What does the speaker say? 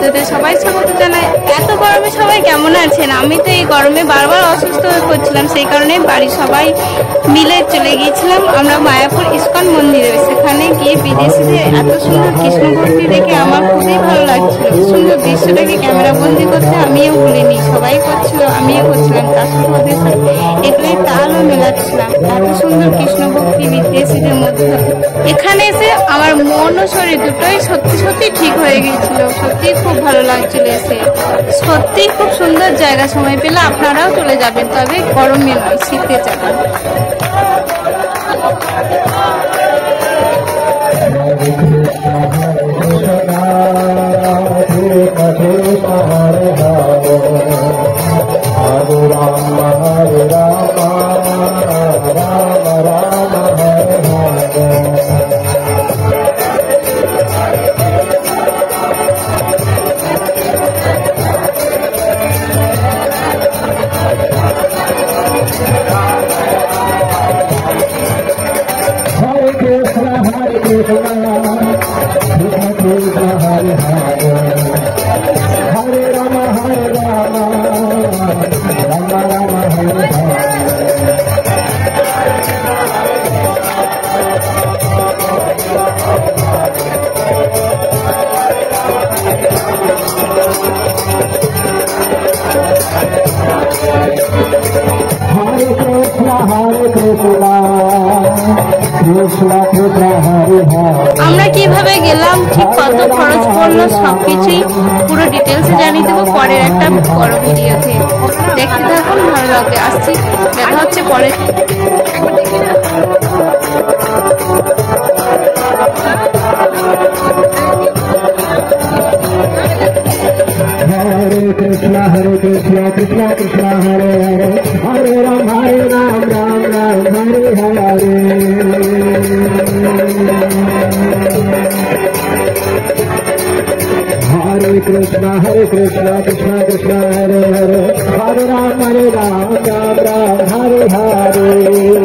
আপনাদের সবাই স্বাগত জানাই। এত গরমে সবাই কেমন আছেন? আমি তো এই গরমে বারবার অসুস্থ হয়ে পড়ছিলাম, সেই কারণে বাড়ির সবাই মিলে চলে গিয়েছিলাম আমরা মায়াপুর ইস্কন মন্দিরে। সেখানে গিয়ে বিদেশিদের এত সুন্দর কৃষ্ণ ভক্তি দেখে আমার খুবই ভালো লাগছিল। সুন্দর দৃশ্যটাকে ক্যামেরা বন্দি করতে আমিও ভুলিনি, সবাই করছিল, আমিও করছিলাম, তার সাথে ওদের সাথে এগুলোই তালও মেলাচ্ছিলাম। এত সুন্দর কৃষ্ণ ভক্তি বিদেশিদের মধ্যে। এখানে এসে আমার মন ও শরীর দুটোই সত্যি সত্যি ঠিক হয়ে গিয়েছিল। সত্যি খুব ভালো লাগছিল এসে। সত্যি খুব সুন্দর জায়গা, সময় পেলে আপনারাও চলে যাবেন, তবে গরমে নয়, শীতে যাবেন। আমরা কিভাবে গেলাম, ঠিক কত খরচ পড়লো, সবকিছুই পুরো ডিটেলসে জানিয়ে দেবো পরের একটা বড় ভিডিওতে। দেখতে থাকুন, ভালো লাগবে। আসছি, দেখা হচ্ছে পরে। हरे कृष्णा कृष्णा कृष्णा हरे हरे, हरे राम राम राम हरे हरे। हरे कृष्णा कृष्णा कृष्णा हरे हरे, हरे राम राम राम हरे हरे।